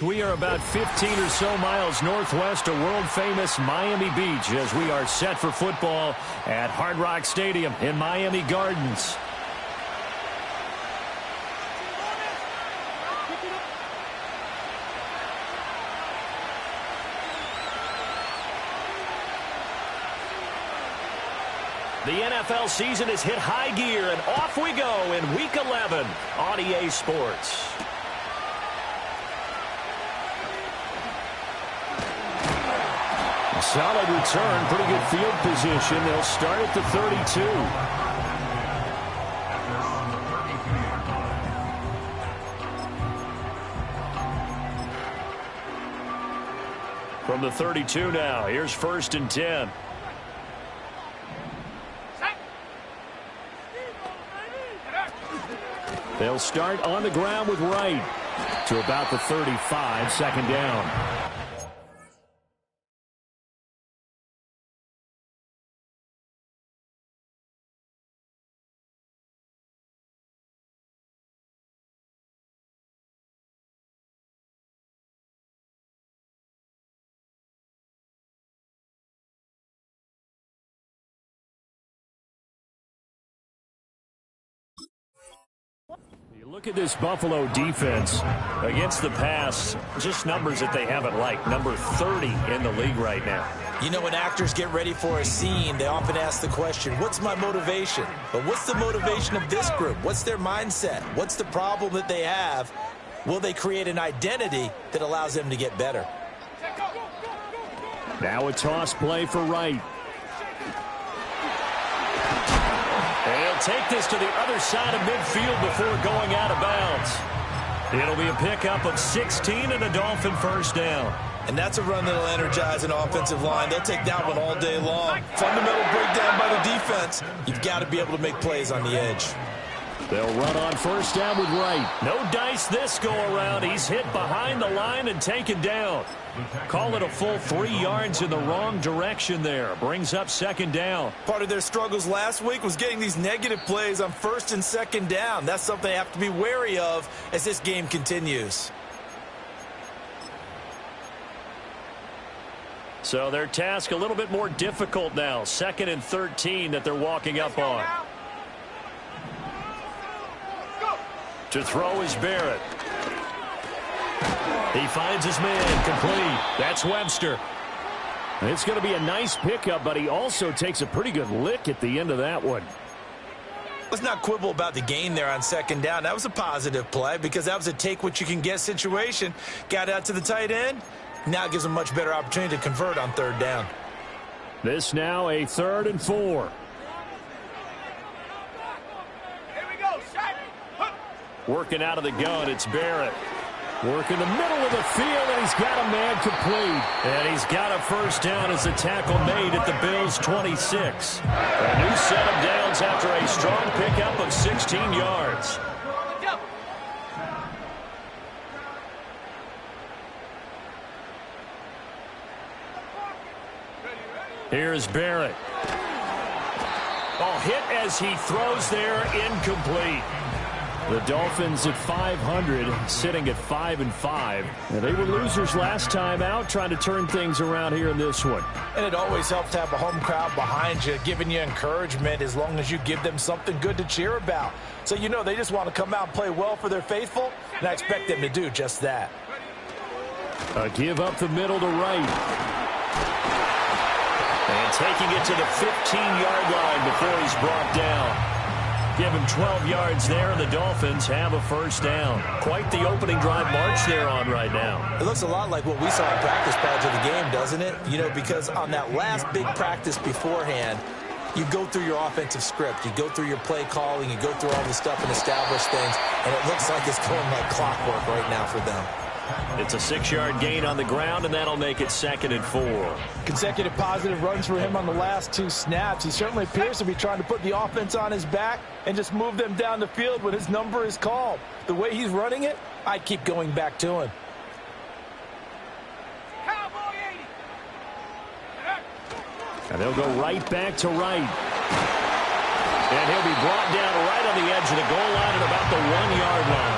We are about 15 or so miles northwest of world-famous Miami Beach as we are set for football at Hard Rock Stadium in Miami Gardens. The NFL season has hit high gear, and off we go in Week 11 on EA Sports. A solid return, pretty good field position. They'll start at the 32. From the 32 now, here's 1st and 10. They'll start on the ground with Wright to about the 35, 2nd down. Look at this Buffalo defense against the pass. Just numbers that they haven't liked. Number 30 in the league right now. You know, when actors get ready for a scene, they often ask the question, what's my motivation? But what's the motivation of this group? What's their mindset? What's the problem that they have? Will they create an identity that allows them to get better? Now a toss play for Wright. He'll take this to the other side of midfield before going out of bounds. It'll be a pickup of 16 and a Dolphin 1st down. And that's a run that'll energize an offensive line. They'll take that one all day long. Fundamental breakdown by the defense. You've got to be able to make plays on the edge. They'll run on 1st down with Wright. No dice this go-around. He's hit behind the line and taken down. Call it a full 3 yards in the wrong direction there. Brings up 2nd down. Part of their struggles last week was getting these negative plays on 1st and 2nd down. That's something they have to be wary of as this game continues. So their task a little bit more difficult now. 2nd and 13 that they're walking up on. To throw is Barrett. He finds his man complete. That's Webster. It's going to be a nice pickup, but he also takes a pretty good lick at the end of that one. Let's not quibble about the gain there on 2nd down. That was a positive play because that was a take-what-you-can-get situation. Got out to the tight end. Now it gives them a much better opportunity to convert on 3rd down. This now a 3rd and 4. Working out of the gun, it's Barrett. Working the middle of the field, and he's got a man complete. And he's got a 1st down as the tackle made at the Bills' 26. A new set of downs after a strong pickup of 16 yards. Here's Barrett. Ball hit as he throws there, incomplete. The Dolphins at 500, sitting at 5-5. And they were losers last time out, trying to turn things around here in this one. And it always helps to have a home crowd behind you, giving you encouragement as long as you give them something good to cheer about. So you know they just want to come out and play well for their faithful, and I expect them to do just that. A give up the middle to Wright. And taking it to the 15-yard line before he's brought down. Give him 12 yards there, and the Dolphins have a 1st down. Quite the opening drive march they're on right now. It looks a lot like what we saw in practice prior to the game, doesn't it? You know, because on that last big practice beforehand, you go through your offensive script. You go through your play calling. You go through all the stuff and establish things, and it looks like it's going like clockwork right now for them. It's a 6-yard gain on the ground, and that'll make it 2nd and 4. Consecutive positive runs for him on the last 2 snaps. He certainly appears to be trying to put the offense on his back and just move them down the field when his number is called. The way he's running it, I keep going back to him. And they'll go right back to Wright. And he'll be brought down right on the edge of the goal line at about the 1-yard line.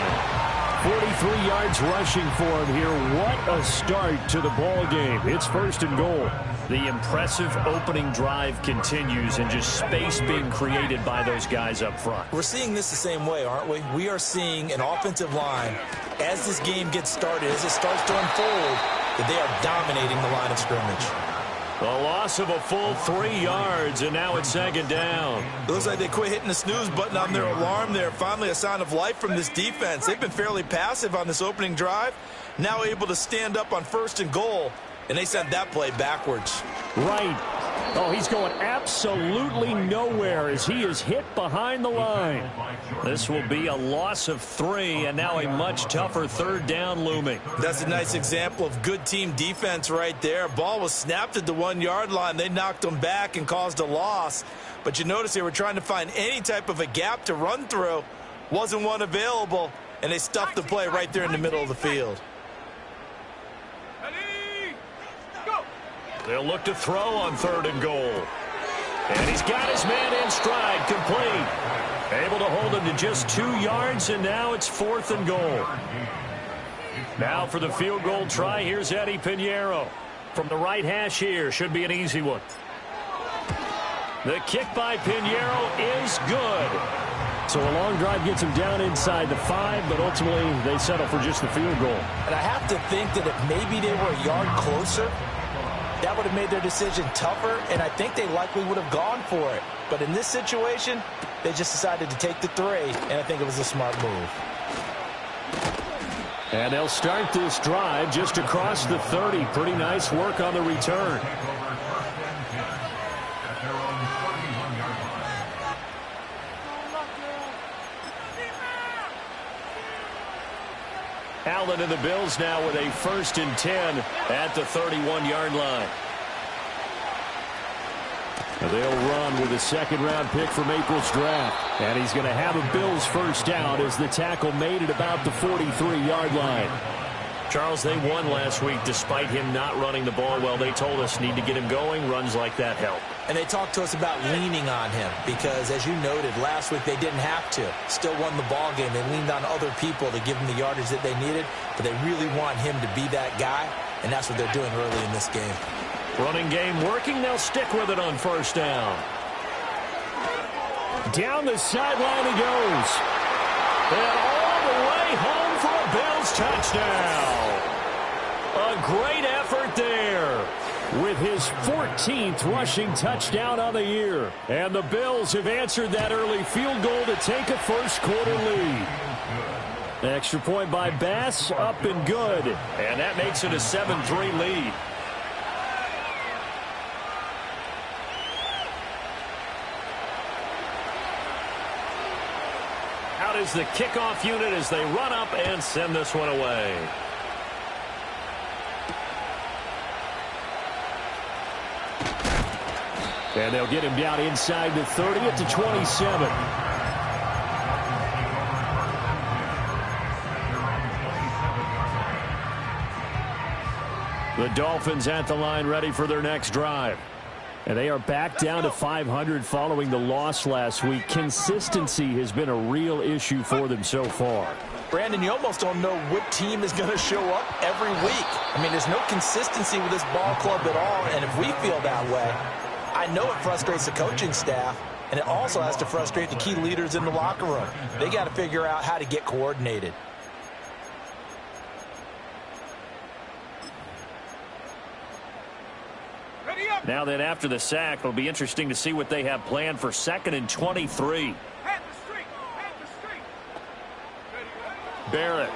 43 yards rushing for him here. What a start to the ball game. It's 1st and goal. The impressive opening drive continues and just space being created by those guys up front. We're seeing this the same way, aren't we? We are seeing an offensive line, as this game gets started, as it starts to unfold, that they are dominating the line of scrimmage. A loss of a full 3 yards, and now it's 2nd down. It looks like they quit hitting the snooze button on their alarm there. Finally a sign of life from this defense. They've been fairly passive on this opening drive. Now able to stand up on 1st and goal, and they sent that play backwards. Right. Oh, he's going absolutely nowhere as he is hit behind the line. This will be a loss of 3, and now a much tougher 3rd down looming. That's a nice example of good team defense right there. Ball was snapped at the 1-yard line. They knocked them back and caused a loss. But you notice they were trying to find any type of a gap to run through. Wasn't one available, and they stuffed the play right there in the middle of the field. They'll look to throw on 3rd and goal. And he's got his man in stride, complete. Able to hold him to just 2 yards, and now it's 4th and goal. Now for the field goal try, here's Eddie Pinheiro. From the right hash here, should be an easy one. The kick by Pinheiro is good. So a long drive gets him down inside the 5, but ultimately they settle for just the field goal. And I have to think that if maybe they were a yard closer, that would have made their decision tougher, and I think they likely would have gone for it. But in this situation, they just decided to take the 3, and I think it was a smart move. And they'll start this drive just across the 30. Pretty nice work on the return. Allen and the Bills now with a 1st and 10 at the 31-yard line. They'll run with a 2nd-round pick from April's draft. And he's going to have a Bills 1st down as the tackle made at about the 43-yard line. Charles, they won last week despite him not running the ball well. They told us need to get him going. Runs like that help. And they talked to us about leaning on him because, as you noted, last week they didn't have to. Still won the ball game. They leaned on other people to give them the yardage that they needed, but they really want him to be that guy, and that's what they're doing early in this game. Running game working. They'll stick with it on 1st down. Down the sideline he goes. And all the way home for a Bills touchdown. A great effort there with his 14th rushing touchdown on the year. And the Bills have answered that early field goal to take a 1st quarter lead. Extra point by Bass, up and good. And that makes it a 7-3 lead. Out is the kickoff unit as they run up and send this one away. And they'll get him down inside the 30 at the 27. The Dolphins at the line ready for their next drive. And they are back down to 500 following the loss last week. Consistency has been a real issue for them so far. Brandon, you almost don't know what team is going to show up every week. I mean, there's no consistency with this ball club at all, and if we feel that way, I know it frustrates the coaching staff, and it also has to frustrate the key leaders in the locker room. They got to figure out how to get coordinated. Now then, after the sack, it'll be interesting to see what they have planned for 2nd and 23. Barrett.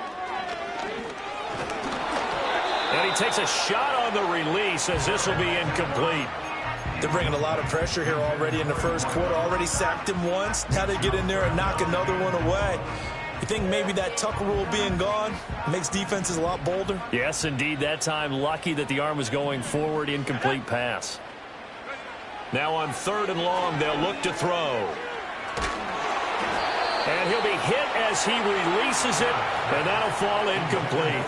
And he takes a shot on the release as this will be incomplete. They're bringing a lot of pressure here already in the 1st quarter. Already sacked him once. Now they get in there and knock another one away. You think maybe that Tucker rule being gone makes defenses a lot bolder? Yes, indeed. That time, lucky that the arm was going forward. Incomplete pass. Now on 3rd and long, they'll look to throw. And he'll be hit as he releases it, and that'll fall incomplete.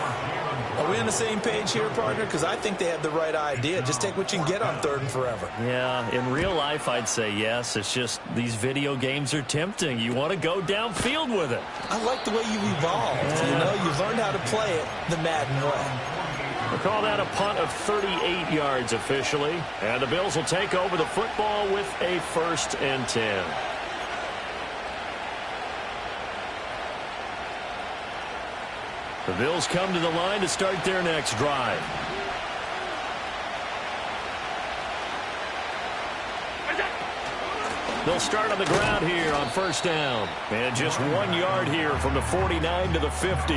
Are we on the same page here, partner? Because I think they have the right idea. Just take what you can get on 3rd and forever. Yeah, in real life, I'd say yes. It's just these video games are tempting. You want to go downfield with it. I like the way you've evolved. Yeah. You know, you've learned how to play it the Madden way. We'll call that a punt of 38 yards officially. And the Bills will take over the football with a 1st and 10. The Bills come to the line to start their next drive. They'll start on the ground here on 1st down. And just 1 yard here from the 49 to the 50.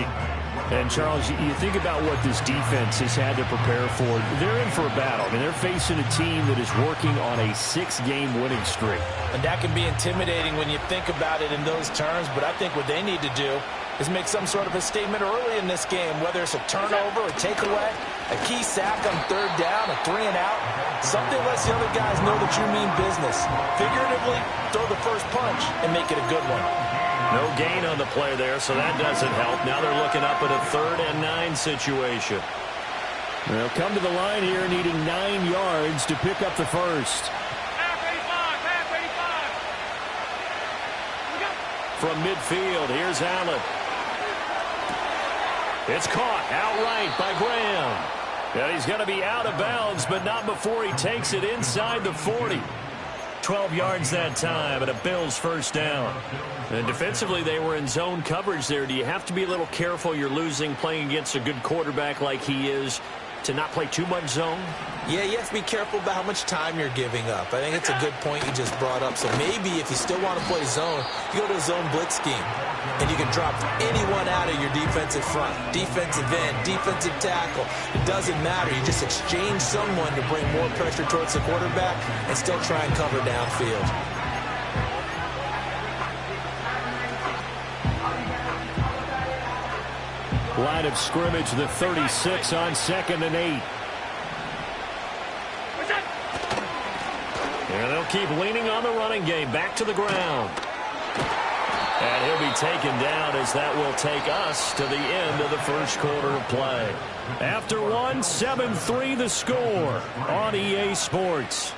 And, Charles, you think about what this defense has had to prepare for. They're in for a battle. I mean, they're facing a team that is working on a 6-game winning streak. And that can be intimidating when you think about it in those terms. But I think what they need to do is make some sort of a statement early in this game, whether it's a turnover, a takeaway, a key sack on 3rd down, a 3-and-out. Something lets the other guys know that you mean business. Figuratively, throw the first punch and make it a good one. No gain on the play there, so that doesn't help. Now they're looking up at a 3rd and 9 situation. They'll come to the line here needing 9 yards to pick up the first. From midfield, here's Allen. It's caught outright by Graham. And he's going to be out of bounds, but not before he takes it inside the 40. 12 yards that time, and a Bills 1st down. And defensively, they were in zone coverage there. Do you have to be a little careful? You're losing playing against a good quarterback like he is to not play too much zone? Yeah, you have to be careful about how much time you're giving up. I think it's a good point you just brought up. So maybe if you still want to play zone, you go to a zone blitz scheme. And you can drop anyone out of your defensive front. Defensive end, defensive tackle. It doesn't matter. You just exchange someone to bring more pressure towards the quarterback and still try and cover downfield. Line of scrimmage, the 36 on 2nd and 8. And they'll keep leaning on the running game. Back to the ground. And he'll be taken down as that will take us to the end of the 1st quarter of play. After 1, 7-3 the score on EA Sports.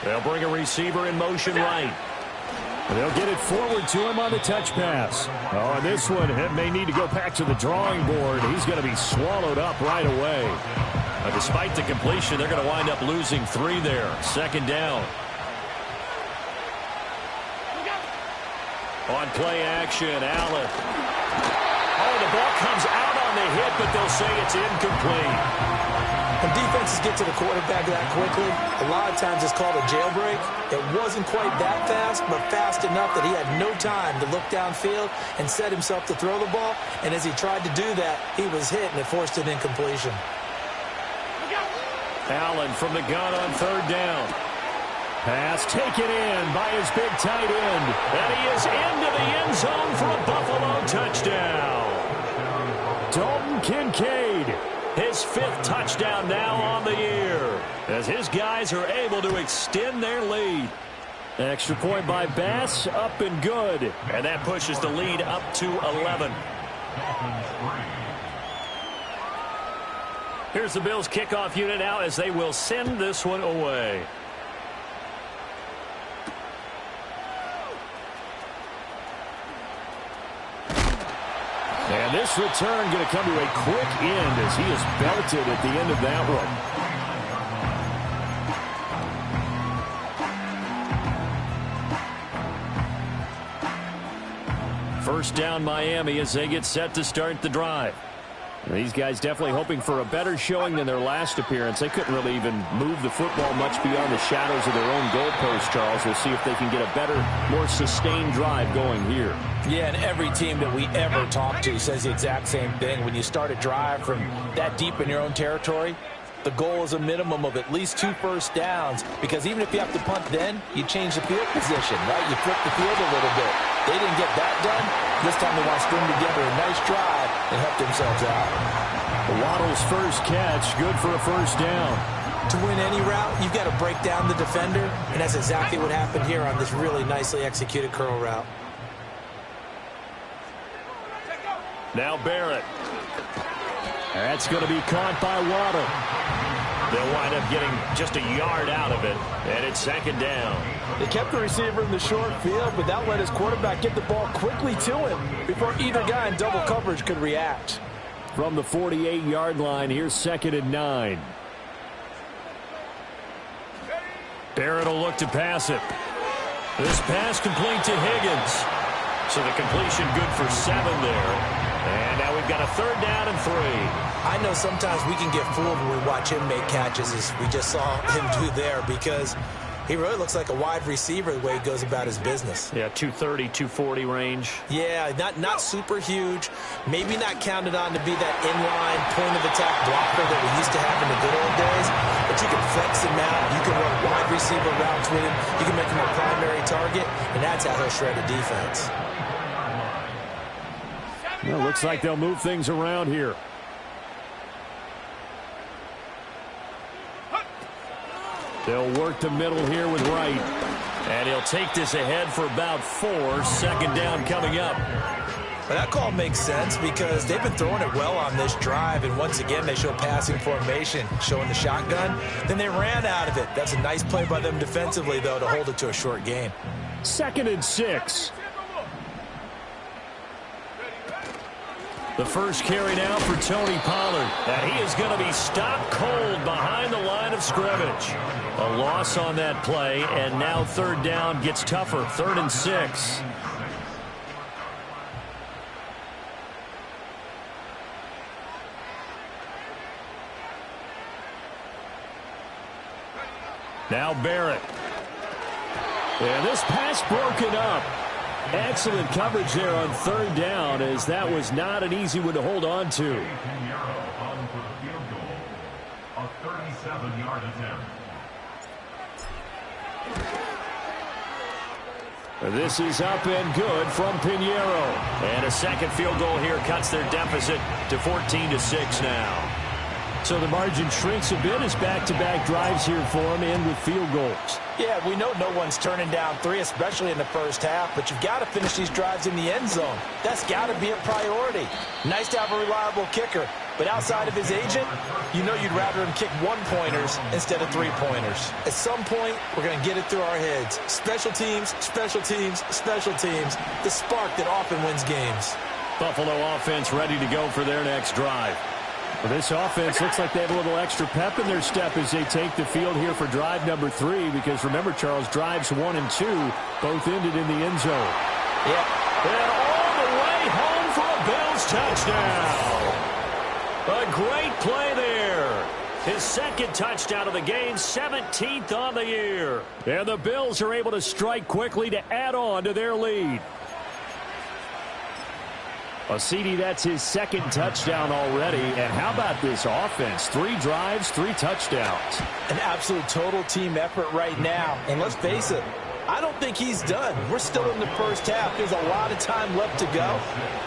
They'll bring a receiver in motion right. They'll get it forward to him on the touch pass. Oh, and this one, it may need to go back to the drawing board. He's going to be swallowed up right away. Despite the completion, they're going to wind up losing 3 there. 2nd down. On play action, Allen. Oh, the ball comes out on the hit, but they'll say it's incomplete. When defenses get to the quarterback that quickly, a lot of times it's called a jailbreak. It wasn't quite that fast, but fast enough that he had no time to look downfield and set himself to throw the ball. And as he tried to do that, he was hit, and it forced an incompletion. Allen from the gun on 3rd down. Pass taken in by his big tight end. And he is into the end zone for a Buffalo touchdown. Dalton Kincaid. His 5th touchdown now on the year as his guys are able to extend their lead. Extra point by Bass, up and good. And that pushes the lead up to 11. Here's the Bills kickoff unit now as they will send this one away. And this return going to come to a quick end as he is belted at the end of that one. 1st down Miami as they get set to start the drive. These guys definitely hoping for a better showing than their last appearance. They couldn't really even move the football much beyond the shadows of their own goalpost, Charles. We'll see if they can get a better, more sustained drive going here. Yeah, and every team that we ever talk to says the exact same thing. When you start a drive from that deep in your own territory, The goal is a minimum of at least 2 first downs, because even if you have to punt then, you change the field position, right? You flip the field a little bit. They didn't get that done. This time they want to string together a nice drive and help themselves out. Waddle's first catch, good for a first down. To win any route, you've got to break down the defender, and that's exactly what happened here on this really nicely executed curl route. Now Barrett. That's going to be caught by Waddle. They'll wind up getting just a yard out of it, and it's second down. They kept the receiver in the short field, but that let his quarterback get the ball quickly to him before either guy in double coverage could react. From the 48-yard line, here's 2nd and 9. Barrett will look to pass it. This pass complete to Higgins. So the completion good for 7 there. And now we've got a 3rd down and 3. I know sometimes we can get fooled when we watch him make catches, as we just saw him do there, because he really looks like a wide receiver the way he goes about his business. Yeah, 230, 240 range. Yeah, not super huge. Maybe not counted on to be that inline point-of-attack blocker that we used to have in the good old days. But you can flex him out. You can run wide receiver routes with him. You can make him a primary target, and that's how he'll shred a defense. Well, looks like they'll move things around here. They'll work the middle here with Wright. And he'll take this ahead for about 4. 2nd down coming up. Well, that call makes sense because they've been throwing it well on this drive, and once again they show passing formation, showing the shotgun. Then they ran out of it. That's a nice play by them defensively, though, to hold it to a short gain. 2nd and 6. The first carry now for Tony Pollard. And he is going to be stopped cold behind the line of scrimmage. A loss on that play, and now 3rd down gets tougher. 3rd and 6. Now Barrett. And this pass broken up. Excellent coverage there on 3rd down, as that was not an easy one to hold on to. A 37-yard attempt. This is up and good from Pinheiro. And a second field goal here cuts their deficit to 14-6 now. So the margin shrinks a bit as back-to-back drives here for them, and with field goals. Yeah, we know no one's turning down 3, especially in the first half, but you've got to finish these drives in the end zone. That's got to be a priority. Nice to have a reliable kicker, but outside of his agent, you know you'd rather him kick 1-pointers instead of 3-pointers. At some point, we're going to get it through our heads. Special teams, special teams, special teams. The spark that often wins games. Buffalo offense ready to go for their next drive. Well, this offense looks like they have a little extra pep in their step as they take the field here for drive number 3, because remember, Charles, drives 1 and 2 both ended in the end zone. Yeah. And all the way home for a Bills touchdown. A great play there. His 2nd touchdown of the game, 17th on the year. And the Bills are able to strike quickly to add on to their lead. CD, that's his 2nd touchdown already. And how about this offense? 3 drives, 3 touchdowns. An absolute total team effort right now. And let's face it, I don't think he's done. We're still in the first half. There's a lot of time left to go.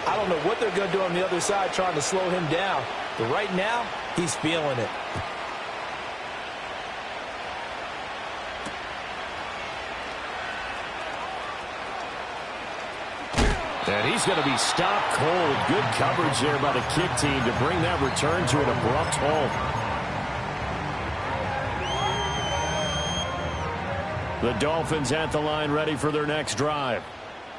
I don't know what they're going to do on the other side trying to slow him down. But right now, he's feeling it. And he's going to be stopped cold. Good coverage there by the kick team to bring that return to an abrupt halt. The Dolphins at the line ready for their next drive.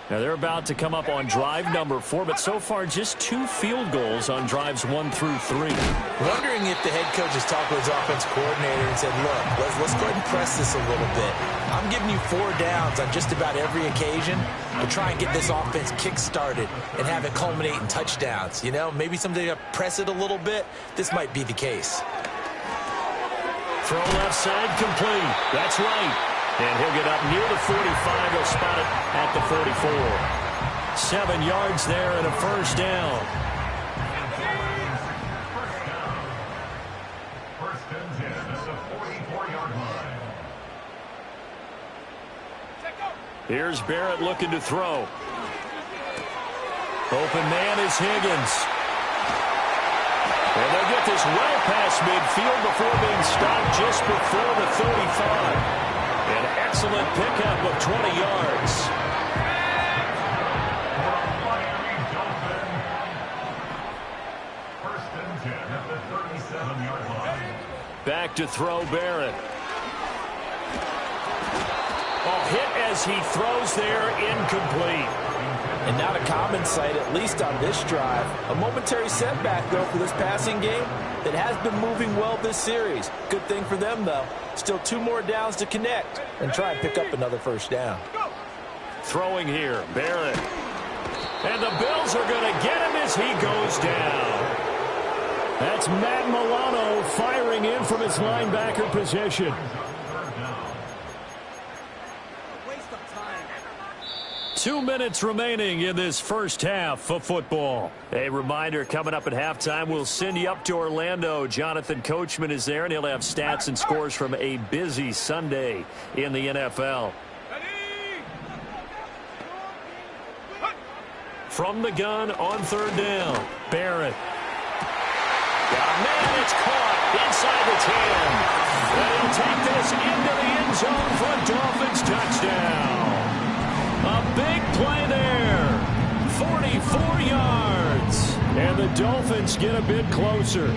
Now they're about to come up on drive number 4, but so far just 2 field goals on drives 1 through 3. Wondering if the head coach has talked with his offense coordinator and said, look, let's go ahead and press this a little bit. I'm giving you 4 downs on just about every occasion to try and get this offense kick-started and have it culminate in touchdowns. You know, maybe someday to press it a little bit. This might be the case. Throw left side complete. That's right. And he'll get up near the 45. He'll spot it at the 44. 7 yards there and a first down. First and Here's Barrett looking to throw. Open man is Higgins. And they'll get this well past midfield before being stopped just before the 35. An excellent pickup of 20 yards. First and 10 at the 37-yard line. Back to throw Barrett. Hit as he throws there, incomplete. And not a common sight, at least on this drive. A momentary setback, though, for this passing game that has been moving well this series. Good thing for them, though. Still 2 more downs to connect and try and pick up another first down. Throwing here, Barrett. And the Bills are going to get him as he goes down. That's Matt Milano firing in from his linebacker position. 2 minutes remaining in this first half of football. A reminder, coming up at halftime, we'll send you up to Orlando. Jonathan Coachman is there, and he'll have stats and scores from a busy Sunday in the NFL. From the gun on third down, Barrett. Got a man, it's caught inside the 10. And he'll take this into the end zone for a Dolphins touchdown. A big play there. 44 yards. And the Dolphins get a bit closer.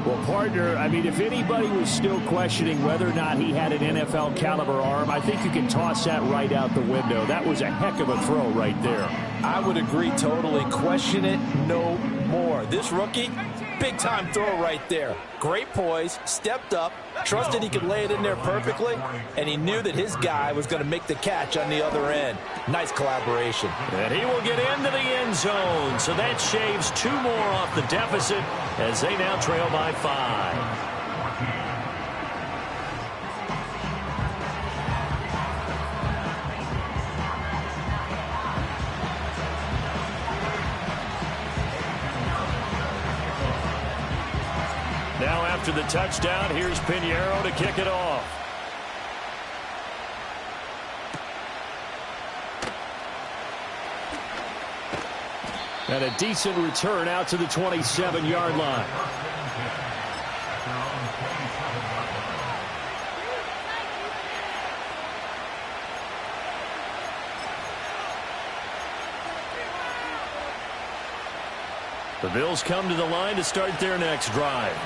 Well, partner, I mean, if anybody was still questioning whether or not he had an NFL caliber arm, I think you can toss that right out the window. That was a heck of a throw right there. I would agree totally. Question it no more. This rookie, big-time throw right there. Great poise, stepped up, trusted he could lay it in there perfectly, and he knew that his guy was going to make the catch on the other end. Nice collaboration. And he will get into the end zone, so that shaves 2 more off the deficit as they now trail by 5. Now after the touchdown, here's Pinheiro to kick it off. And a decent return out to the 27-yard line. The Bills come to the line to start their next drive.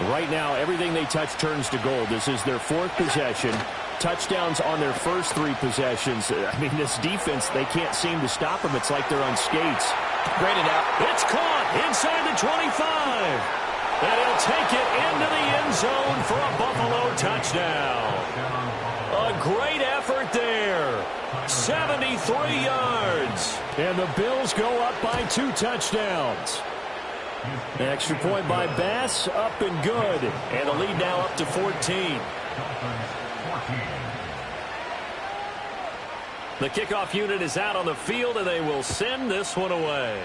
Right now, everything they touch turns to gold. This is their 4th possession. Touchdowns on their first 3 possessions. I mean, this defense, they can't seem to stop them. It's like they're on skates. Graded out. It's caught inside the 25. And he'll take it into the end zone for a Buffalo touchdown. A great effort there. 73 yards. And the Bills go up by 2 touchdowns. Extra point by Bass, up and good. And the lead now up to 14. The kickoff unit is out on the field, and they will send this one away.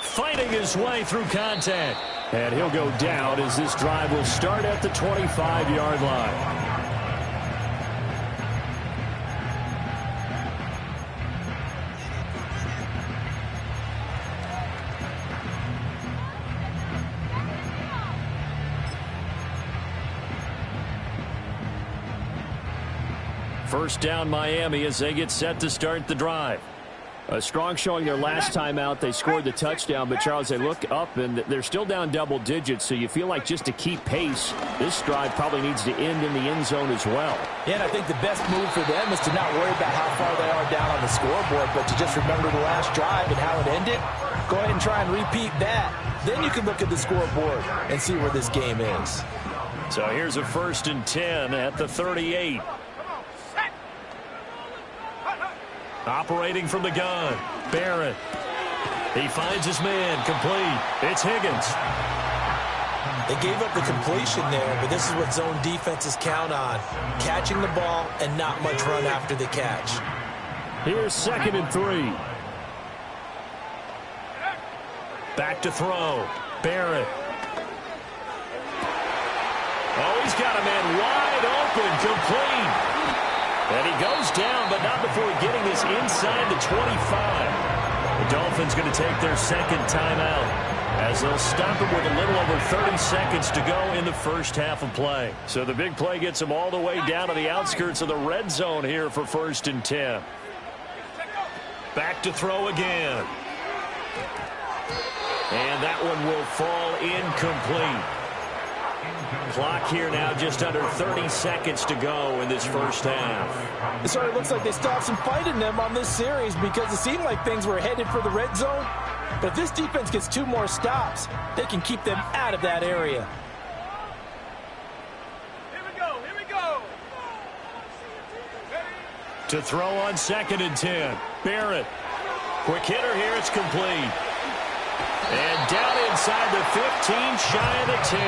Fighting his way through contact. And he'll go down as this drive will start at the 25-yard line. First down Miami as they get set to start the drive. A strong showing their last time out. They scored the touchdown, but Charles, they look up and they're still down double digits, so you feel like just to keep pace, this drive probably needs to end in the end zone as well. Yeah, and I think the best move for them is to not worry about how far they are down on the scoreboard, but to just remember the last drive and how it ended. Go ahead and try and repeat that. Then you can look at the scoreboard and see where this game is. So here's a 1st and 10 at the 38. Operating from the gun, Barrett. He finds his man, complete. It's Higgins. They gave up the completion there, but this is what zone defenses count on. Catching the ball and not much run after the catch. Here's 2nd and 3. Back to throw, Barrett. Oh, he's got a man wide open, complete. And he goes down, but not before getting this inside the 25. The Dolphins going to take their second timeout as they'll stop him with a little over 30 seconds to go in the first half of play. So the big play gets him all the way down to the outskirts of the red zone here for 1st and 10. Back to throw again. And that one will fall incomplete. Clock here now just under 30 seconds to go in this first half. It sort of looks like they still have some fight in them on this series because it seemed like things were headed for the red zone. But if this defense gets 2 more stops, they can keep them out of that area. Here we go. To throw on 2nd and 10. Barrett. Quick hitter here. It's complete. And down inside the 15, shy of the 10.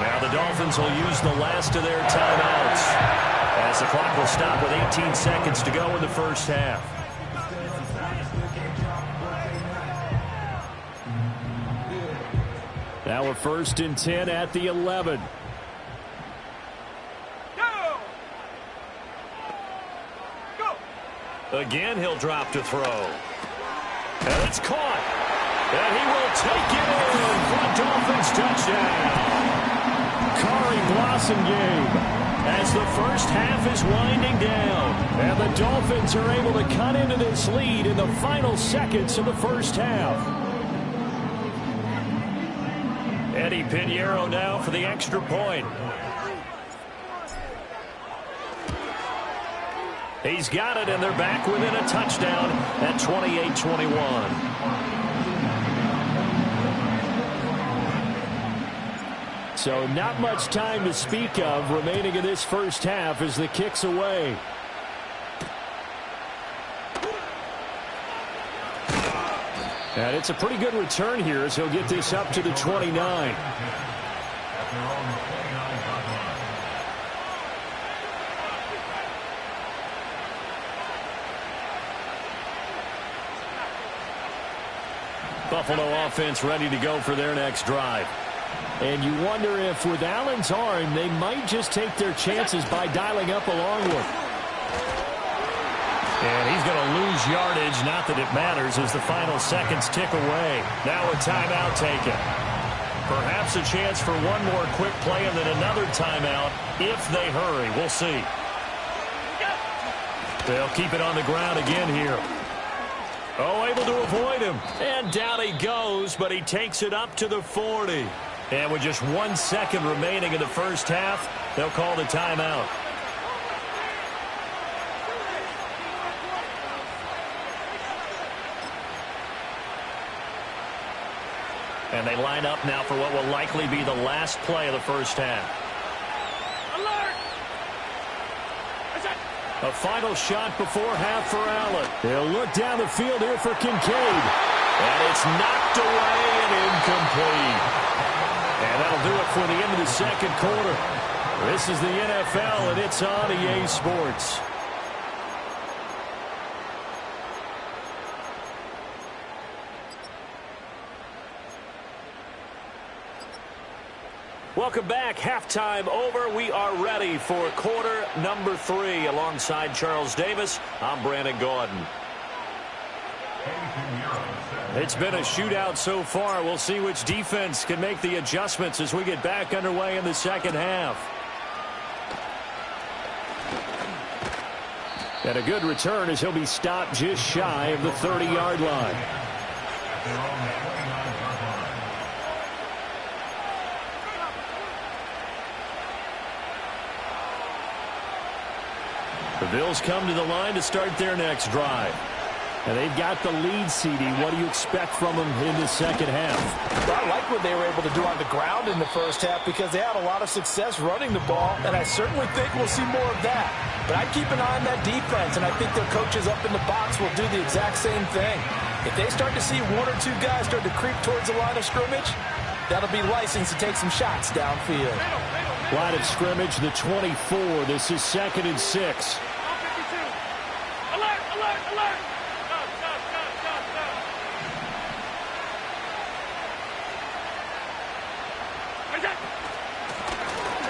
Now the Dolphins will use the last of their timeouts as the clock will stop with 18 seconds to go in the first half. Now a 1st and 10 at the 11. Go. Again, he'll drop to throw. And it's caught. And he will take it in for a Dolphins touchdown. Kari Blossomgame as the first half is winding down. And the Dolphins are able to cut into this lead in the final seconds of the first half. Eddie Pinheiro now for the extra point. He's got it, and they're back within a touchdown at 28-21. So not much time to speak of remaining in this first half as the kick's away. And it's a pretty good return here as he'll get this up to the 29. Buffalo offense ready to go for their next drive. And you wonder if with Allen's arm, they might just take their chances by dialing up a long one. And he's going to lose yardage, not that it matters, as the final seconds tick away. Now a timeout taken. Perhaps a chance for one more quick play and then another timeout if they hurry. We'll see. They'll keep it on the ground again here. Oh, able to avoid him. And down he goes, but he takes it up to the 40. And with just 1 second remaining in the first half, they'll call the timeout. And they line up now for what will likely be the last play of the first half. Alert! A final shot before half for Allen. He'll look down the field here for Kincaid. And it's knocked away and incomplete. And that'll do it for the end of the second quarter. This is the NFL, and it's on EA Sports. Welcome back. Halftime over. We are ready for quarter number 3. Alongside Charles Davis, I'm Brandon Gordon. It's been a shootout so far. We'll see which defense can make the adjustments as we get back underway in the second half. And a good return as he'll be stopped just shy of the 30-yard line. The Bills come to the line to start their next drive. And they've got the lead, CD. What do you expect from them in the second half? Well, I like what they were able to do on the ground in the first half because they had a lot of success running the ball, and I certainly think we'll see more of that. But I'd keep an eye on that defense, and I think their coaches up in the box will do the exact same thing. If they start to see 1 or 2 guys start to creep towards the line of scrimmage, that'll be license to take some shots downfield. Line of scrimmage, the 24. This is 2nd and 6. Alert!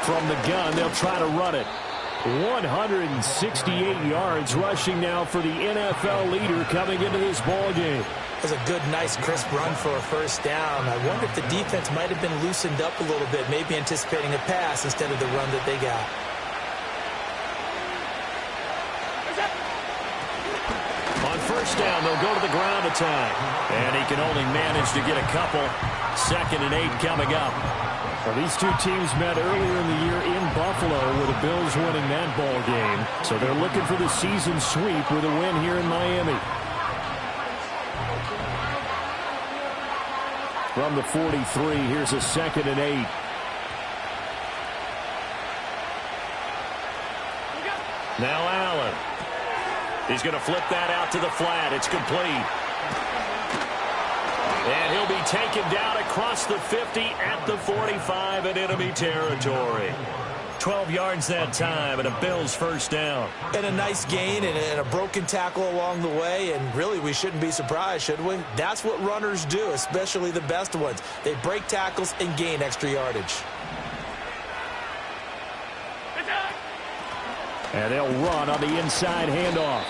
From the gun, they'll try to run it. 168 yards rushing now for the NFL leader coming into this ball game. That's a good, nice, crisp run for a first down. I wonder if the defense might have been loosened up a little bit, maybe anticipating a pass instead of the run that they got. On first down, they'll go to the ground attack. And he can only manage to get a couple. 2nd and 8 coming up. Well, these two teams met earlier in the year in Buffalo with the Bills winning that ball game. So they're looking for the season sweep with a win here in Miami. From the 43, here's a 2nd and 8. Now Allen. He's going to flip that out to the flat. It's complete. And he'll be taken down across the 50 at the 45 in enemy territory. 12 yards that time and a Bills first down. And a nice gain and a broken tackle along the way. And really, we shouldn't be surprised, should we? That's what runners do, especially the best ones. They break tackles and gain extra yardage. And they'll run on the inside handoff.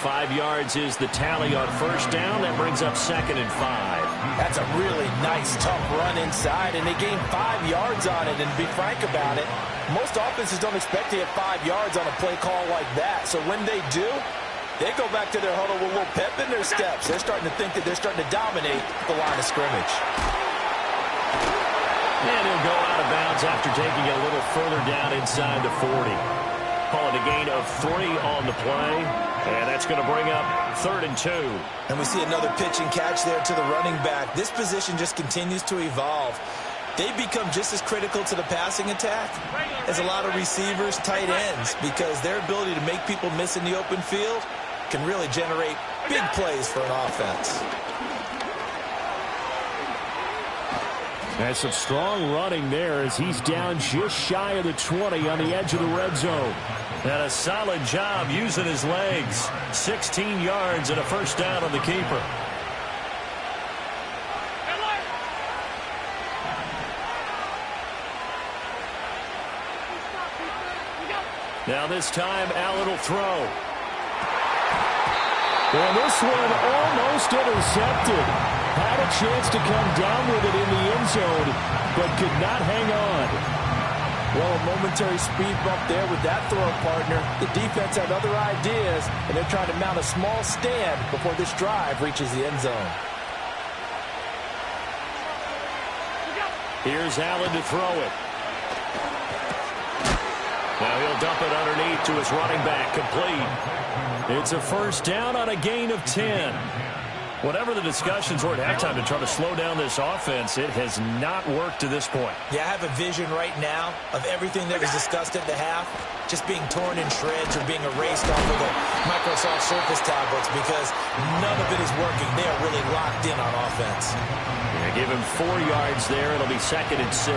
5 yards is the tally on first down. That brings up 2nd and 5. That's a really nice, tough run inside, and they gained 5 yards on it. And to be frank about it, most offenses don't expect to get 5 yards on a play call like that. So when they do, they go back to their huddle with a little pep in their steps. They're starting to think that they're starting to dominate the line of scrimmage. And he'll go out of bounds after taking a little further down inside the 40. Call it a gain of 3 on the play. And that's going to bring up 3rd and 2. And we see another pitch and catch there to the running back. This position just continues to evolve. They become just as critical to the passing attack as a lot of receivers, tight ends, because their ability to make people miss in the open field can really generate big plays for an offense. That's some strong running there as he's down just shy of the 20 on the edge of the red zone. And a solid job using his legs. 16 yards and a first down on the keeper. Now this time, Allen will throw. And this one almost intercepted. Had a chance to come down with it in the end zone, but could not hang on. Well, a momentary speed bump there with that throw partner. The defense had other ideas, and they're trying to mount a small stand before this drive reaches the end zone. Here's Allen to throw it. Now he'll dump it underneath to his running back, complete. It's a first down on a gain of 10. Whatever the discussions were at halftime to try to slow down this offense, it has not worked to this point. Yeah, I have a vision right now of everything that was discussed at the half just being torn in shreds or being erased off of the Microsoft Surface tablets because none of it is working. They are really locked in on offense. Yeah, give him 4 yards there. It'll be 2nd and 6.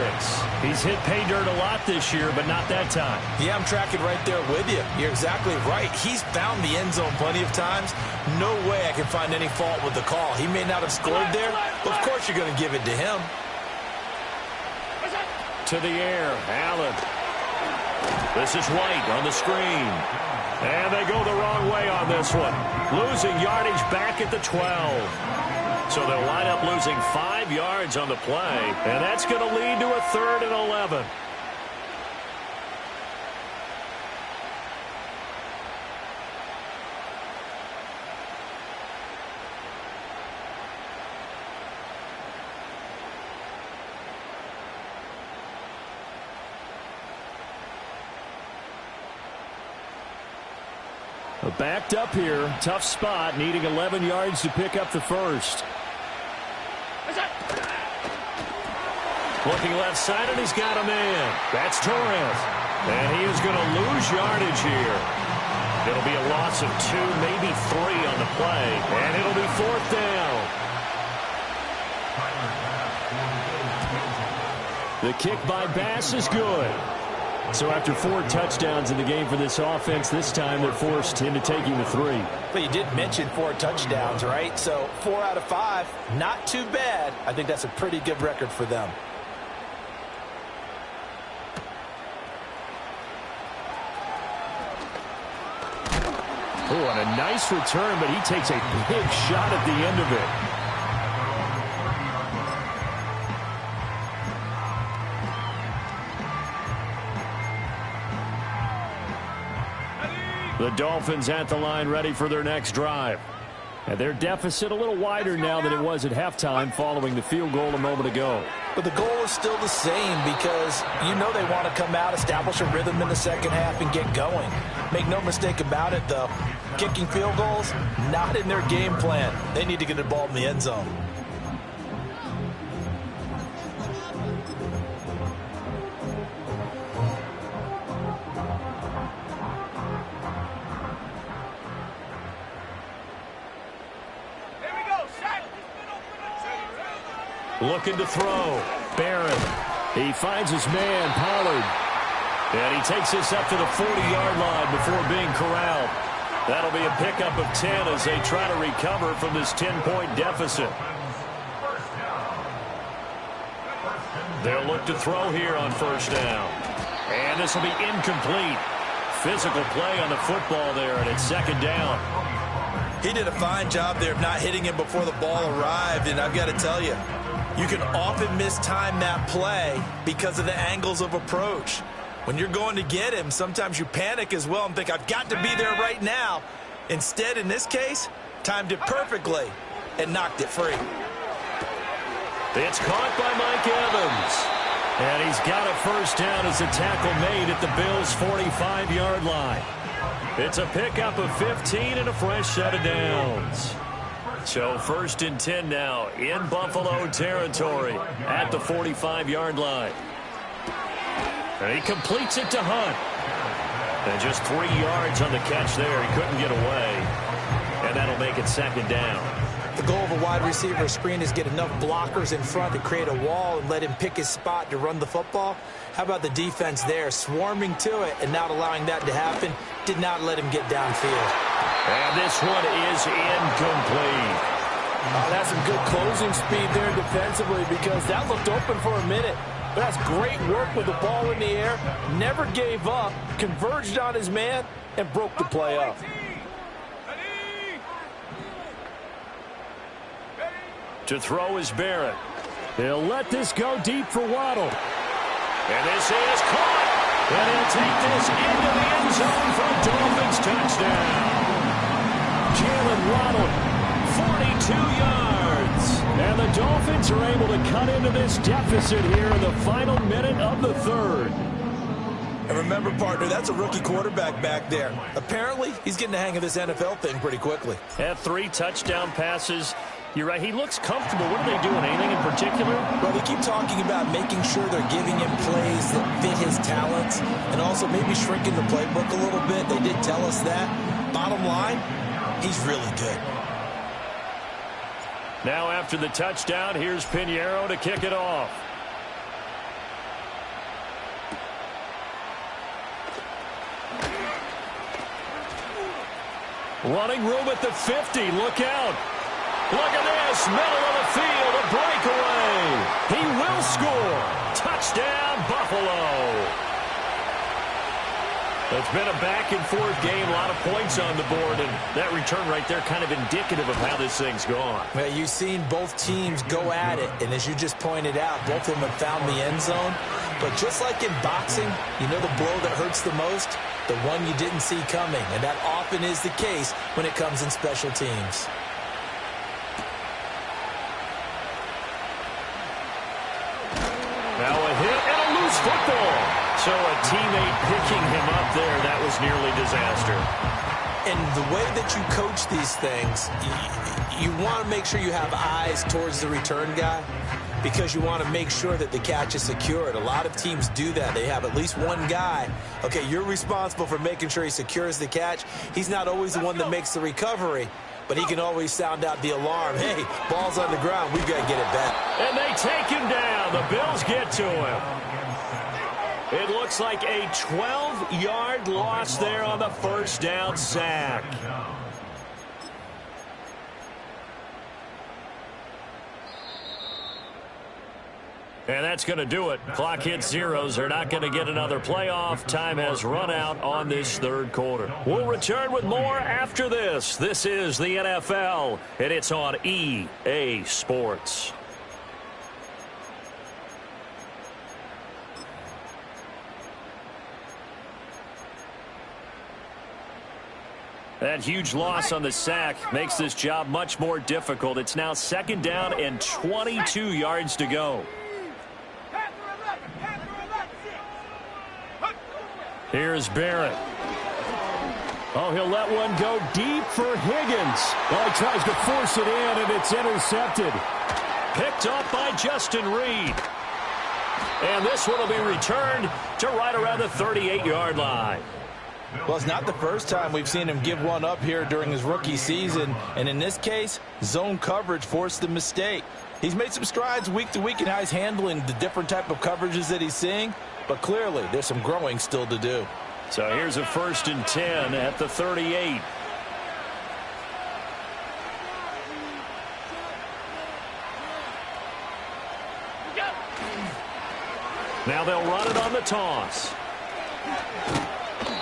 He's hit pay dirt a lot this year, but not that time. Yeah, I'm tracking right there with you. You're exactly right. He's found the end zone plenty of times. No way I can find any fault with the call. He may not have scored there, but of course you're going to give it to him. To the air, Allen. This is White on the screen. And they go the wrong way on this one. Losing yardage back at the 12. So they'll line up losing 5 yards on the play. And that's going to lead to a 3rd and 11. Backed up here, tough spot, needing 11 yards to pick up the first. Looking left side, and he's got a man. That's Torres. And he is going to lose yardage here. It'll be a loss of 2, maybe 3 on the play, and it'll be 4th down. The kick by Bass is good. So after 4 touchdowns in the game for this offense, this time they're forced into taking the 3. But you did mention 4 touchdowns, right? So 4 out of 5, not too bad. I think that's a pretty good record for them. Oh, and a nice return, but he takes a big shot at the end of it. The Dolphins at the line ready for their next drive. And their deficit a little wider now than it was at halftime following the field goal a moment ago. But the goal is still the same because you know they want to come out, establish a rhythm in the second half, and get going. Make no mistake about it, though. Kicking field goals, not in their game plan. They need to get the ball in the end zone. Looking to throw. Barron. He finds his man, Pollard. And he takes this up to the 40-yard line before being corralled. That'll be a pickup of 10 as they try to recover from this 10-point deficit. They'll look to throw here on first down. And this will be incomplete. Physical play on the football there, and it's second down. He did a fine job there of not hitting him before the ball arrived, and I've got to tell you, you can often mistime that play because of the angles of approach. When you're going to get him, sometimes you panic as well and think, I've got to be there right now. Instead, in this case, timed it perfectly and knocked it free. It's caught by Mike Evans. And he's got a first down as a tackle made at the Bills' 45-yard line. It's a pickup of 15 and a fresh set of downs. So first and 10 now in Buffalo territory at the 45-yard line. And he completes it to Hunt. And just 3 yards on the catch there. He couldn't get away. And that'll make it second down. The goal of a wide receiver screen is get enough blockers in front to create a wall and let him pick his spot to run the football. How about the defense there, swarming to it and not allowing that to happen? Did not let him get downfield. And this one is incomplete. That's some good closing speed there defensively because that looked open for a minute. But that's great work with the ball in the air. Never gave up, converged on his man, and broke the play up. To throw is Barrett. He'll let this go deep for Waddle. And this is caught. And he'll take this into the end zone for a Dolphins touchdown. Jalen Waddle, 42 yards. And the Dolphins are able to cut into this deficit here in the final minute of the third. And remember, partner, that's a rookie quarterback back there. Apparently, he's getting the hang of this NFL thing pretty quickly. Had 3 touchdown passes. You're right, he looks comfortable. What are they doing? Anything in particular? Well, they keep talking about making sure they're giving him plays that fit his talents and also maybe shrinking the playbook a little bit. They did tell us that. Bottom line, he's really good. Now after the touchdown, here's Pinheiro to kick it off. Running room at the 50. Look out. Look at this. Middle of the field. A breakaway. He will score. Touchdown, Buffalo. It's been a back-and-forth game. A lot of points on the board. And that return right there kind of indicative of how this thing's gone. Well, you've seen both teams go at it. And as you just pointed out, both of them have found the end zone. But just like in boxing, you know the blow that hurts the most? The one you didn't see coming. And that often is the case when it comes in special teams. Now a hit and a loose football. So a teammate picking him up there, that was nearly disaster. And the way that you coach these things, you want to make sure you have eyes towards the return guy because you want to make sure that the catch is secured. A lot of teams do that. They have at least one guy. Okay, you're responsible for making sure he secures the catch. He's not always the one that makes the recovery, but he can always sound out the alarm. Hey, ball's on the ground. We've got to get it back. And they take him down. The Bills get to him. It looks like a 12-yard loss there on the first down sack. And that's going to do it. Clock hits zeros. They're not going to get another playoff. Time has run out on this third quarter. We'll return with more after this. This is the NFL, and it's on EA Sports. That huge loss on the sack makes this job much more difficult. It's now 2nd down and 22 yards to go. Here's Barrett. Oh, he'll let one go deep for Higgins. Well, he tries to force it in, and it's intercepted. Picked up by Justin Reed. And this one will be returned to right around the 38-yard line. Well, it's not the first time we've seen him give one up here during his rookie season. And in this case, zone coverage forced the mistake. He's made some strides week to week in how he's handling the different type of coverages that he's seeing. But clearly, there's some growing still to do. So here's a 1st and 10 at the 38. Now they'll run it on the toss.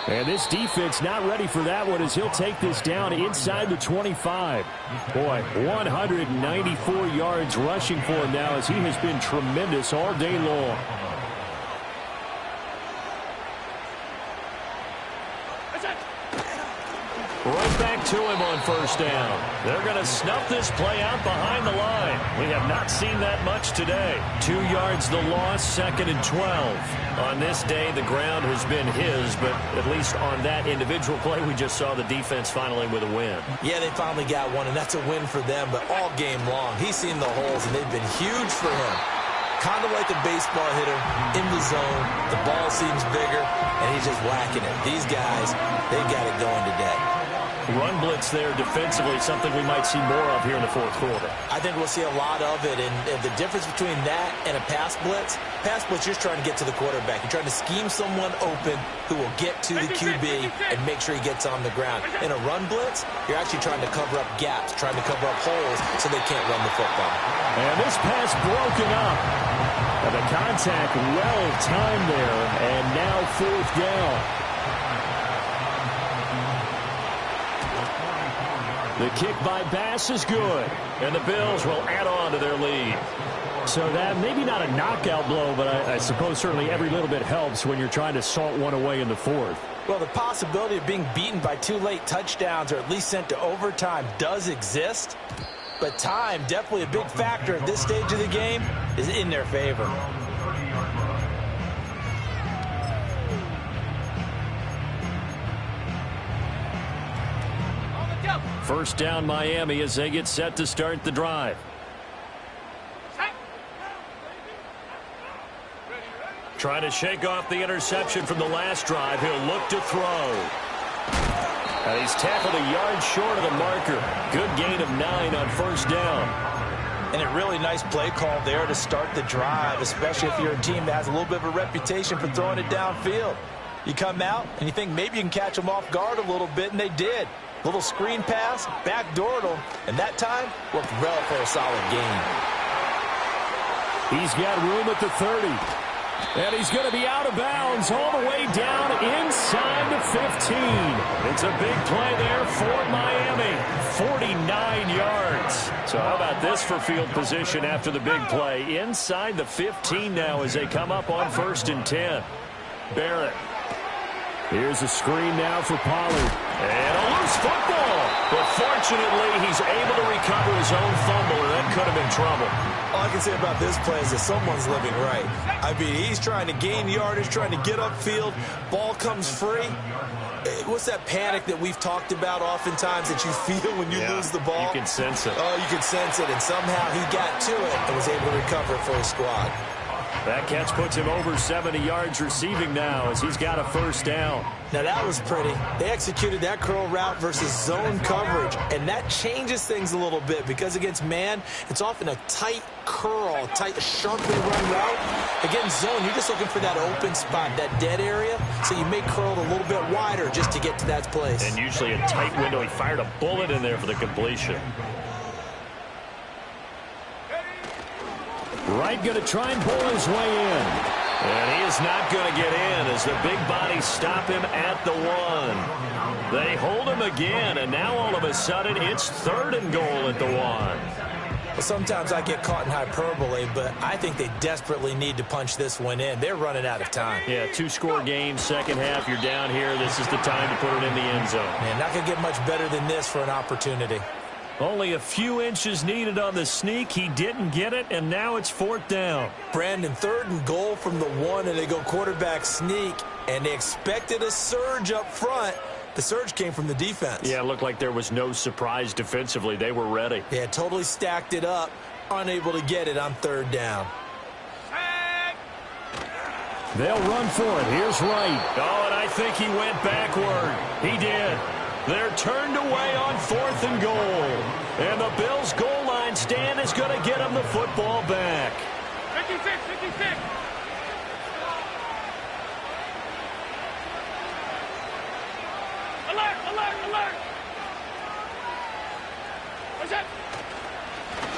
And this defense not ready for that one as he'll take this down inside the 25. Boy, 194 yards rushing for him now as he has been tremendous all day long. Right back to him on 1st down. They're going to snuff this play out behind the line. We have not seen that much today. 2 yards the loss, 2nd and 12. On this day, the ground has been his, but at least on that individual play, we just saw the defense finally with a win. Yeah, they finally got one, and that's a win for them, but all game long, he's seen the holes, and they've been huge for him. Kind of like a baseball hitter in the zone. The ball seems bigger, and he's just whacking it. These guys, they got it going today. Run blitz there defensively, something we might see more of here in the 4th quarter. I think we'll see a lot of it, and the difference between that and a pass blitz, you're just trying to get to the quarterback. You're trying to scheme someone open who will get to the QB and make sure he gets on the ground. In a run blitz, you're actually trying to cover up gaps, trying to cover up holes so they can't run the football. And this pass broken up. And the contact well timed there, and now 4th down. The kick by Bass is good, and the Bills will add on to their lead. So that maybe not a knockout blow, but I suppose certainly every little bit helps when you're trying to salt one away in the 4th. Well, the possibility of being beaten by 2 late touchdowns or at least sent to overtime does exist. But time, definitely a big factor at this stage of the game, is in their favor. First down Miami as they get set to start the drive. Trying to shake off the interception from the last drive. He'll look to throw. And he's tackled a yard short of the marker. Good gain of 9 on 1st down. And a really nice play call there to start the drive, especially if you're a team that has a little bit of a reputation for throwing it downfield. You come out and you think maybe you can catch them off guard a little bit, and they did. Little screen pass, backdoored them, and that time worked well for a solid gain. He's got room at the 30. And he's going to be out of bounds all the way down inside the 15. It's a big play there for Miami. 49 yards. So how about this for field position after the big play? Inside the 15 now as they come up on 1st and 10. Barrett. Here's a screen now for Pollard. And a loose football. But fortunately, he's able to recover his own fumble, and that could have been trouble. All I can say about this play is that someone's living right. I mean, he's trying to gain yardage, trying to get upfield. Ball comes free. What's that panic that we've talked about oftentimes that you feel when you lose the ball? You can sense it. Oh, you can sense it. And somehow he got to it and was able to recover it for his squad. That catch puts him over 70 yards receiving now as he's got a 1st down. Now that was pretty. They executed that curl route versus zone coverage, and that changes things a little bit because against man, it's often a tight curl, tight, sharply run route. Against zone, you're just looking for that open spot, that dead area, so you may curl it a little bit wider just to get to that place. And usually a tight window. He fired a bullet in there for the completion. Wright going to try and pull his way in. And he is not going to get in as the big bodies stop him at the 1. They hold him again, and now all of a sudden it's 3rd and goal at the 1. Well, sometimes I get caught in hyperbole, but I think they desperately need to punch this one in. They're running out of time. Yeah, 2-score game, second half. You're down here. This is the time to put it in the end zone. Man, not going to get much better than this for an opportunity. Only a few inches needed on the sneak. He didn't get it, and now it's 4th down. Brandon, 3rd and goal from the 1, and they go quarterback sneak, and they expected a surge up front. The surge came from the defense. Yeah, it looked like there was no surprise defensively. They were ready. Yeah, totally stacked it up, unable to get it on 3rd down. They'll run for it. Here's Wright. Oh, and I think he went backward. He did. They're turned away on 4th and goal. And the Bills' goal line stand is going to get them the football back. 56, 56. Alert, alert, alert. What's that?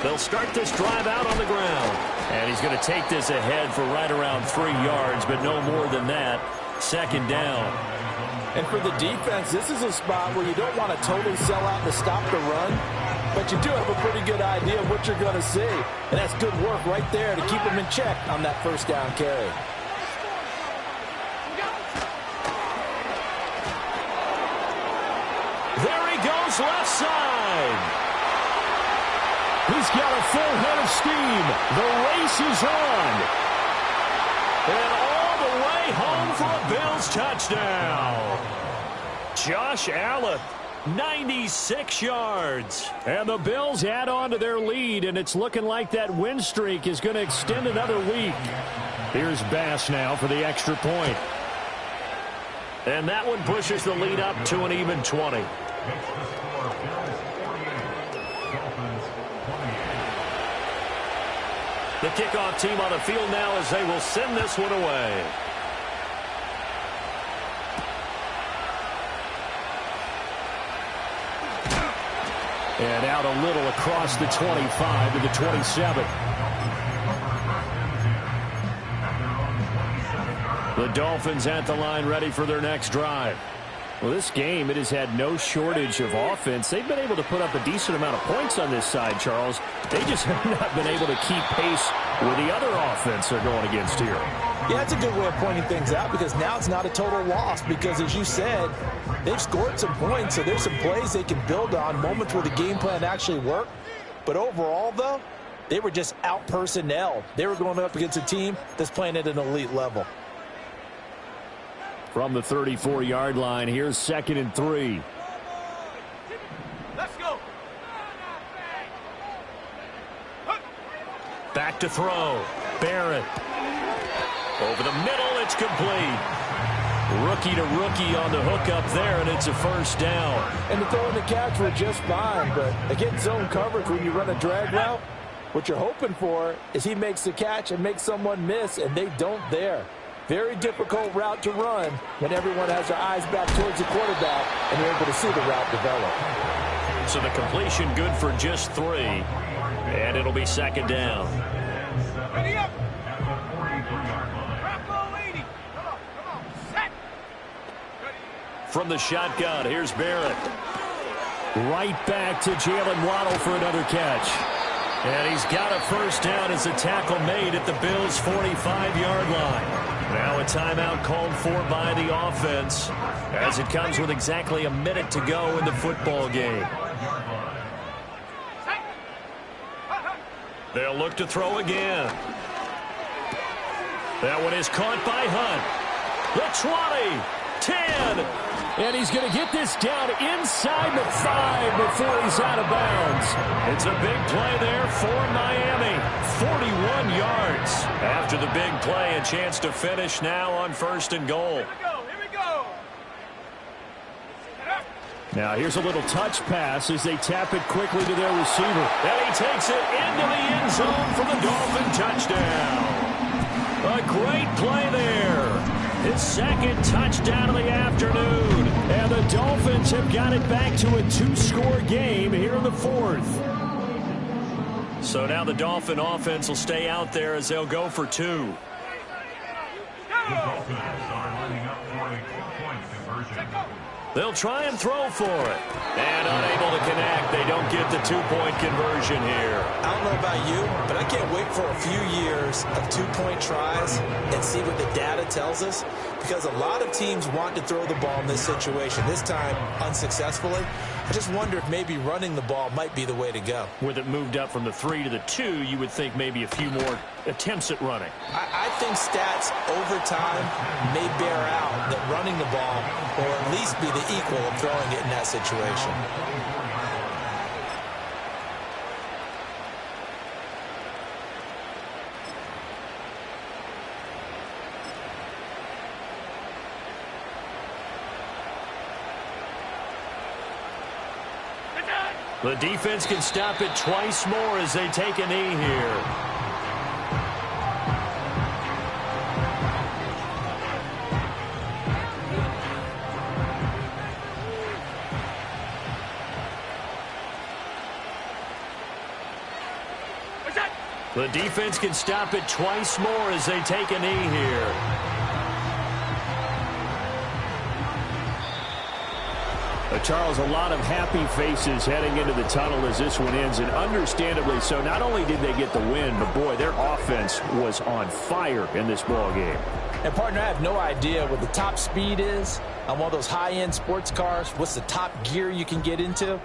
They'll start this drive out on the ground. And he's going to take this ahead for right around 3 yards, but no more than that. 2nd down. And for the defense, this is a spot where you don't want to totally sell out to stop the run, but you do have a pretty good idea of what you're going to see. And that's good work right there to keep them in check on that 1st down carry. There he goes, left side. He's got a full head of steam. The race is on. And all the way home for a Bills touchdown. Josh Allen, 96 yards. And the Bills add on to their lead, and it's looking like that win streak is going to extend another week. Here's Bass now for the extra point. And that one pushes the lead up to an even 20. The kickoff team on the field now as they will send this one away. And out a little across the 25 to the 27. The Dolphins at the line ready for their next drive. Well, this game, it has had no shortage of offense. They've been able to put up a decent amount of points on this side, Charles. They just have not been able to keep pace with the other offense they're going against here. Yeah, that's a good way of pointing things out because now it's not a total loss because, as you said, they've scored some points, so there's some plays they can build on, moments where the game plan actually worked. But overall, though, they were just out-personnel. They were going up against a team that's playing at an elite level. From the 34-yard line, here's 2nd and 3. Let's go. Back to throw. Barrett. Over the middle, it's complete. Rookie to rookie on the hook up there, and it's a 1st down. And the throw and the catch were just fine, but against zone coverage when you run a drag route, what you're hoping for is he makes the catch and makes someone miss, and they don't there. Very difficult route to run when everyone has their eyes back towards the quarterback and you're able to see the route develop. So the completion good for just 3, and it'll be 2nd down. Ready up. Bravo 80. Come on, set. From the shotgun, here's Barrett. Right back to Jalen Waddle for another catch. And he's got a 1st down as a tackle made at the Bills' 45-yard line. Now a timeout called for by the offense as it comes with exactly a minute to go in the football game. They'll look to throw again. That one is caught by Hunt. The 20, 10, and he's going to get this down inside the 5 before he's out of bounds. It's a big play there for Miami. 41 yards. After the big play, a chance to finish now on 1st and goal. Here we go. Now here's a little touch pass as they tap it quickly to their receiver. And he takes it into the end zone for the Dolphin touchdown. A great play there. His 2nd touchdown of the afternoon. And the Dolphins have got it back to a 2-score game here in the 4th. So now the Dolphin offense will stay out there as they'll go for 2. The Dolphins are lining up for a 2-point conversion. They'll try and throw for it. And unable to connect. They don't get the 2-point conversion here. I don't know about you, but I can't wait for a few years of 2-point tries and see what the data tells us, because a lot of teams want to throw the ball in this situation, this time unsuccessfully. I just wonder if maybe running the ball might be the way to go. With it moved up from the 3 to the 2, you would think maybe a few more attempts at running. I think stats over time may bear out that running the ball or at least be the equal of throwing it in that situation. The defense can stop it twice more as they take a knee here. The defense can stop it twice more as they take a knee here. Charles, a lot of happy faces heading into the tunnel as this one ends, and understandably so. Not only did they get the win, but boy, their offense was on fire in this ball game. And partner, I have no idea what the top speed is on one of those high-end sports cars. What's the top gear you can get into?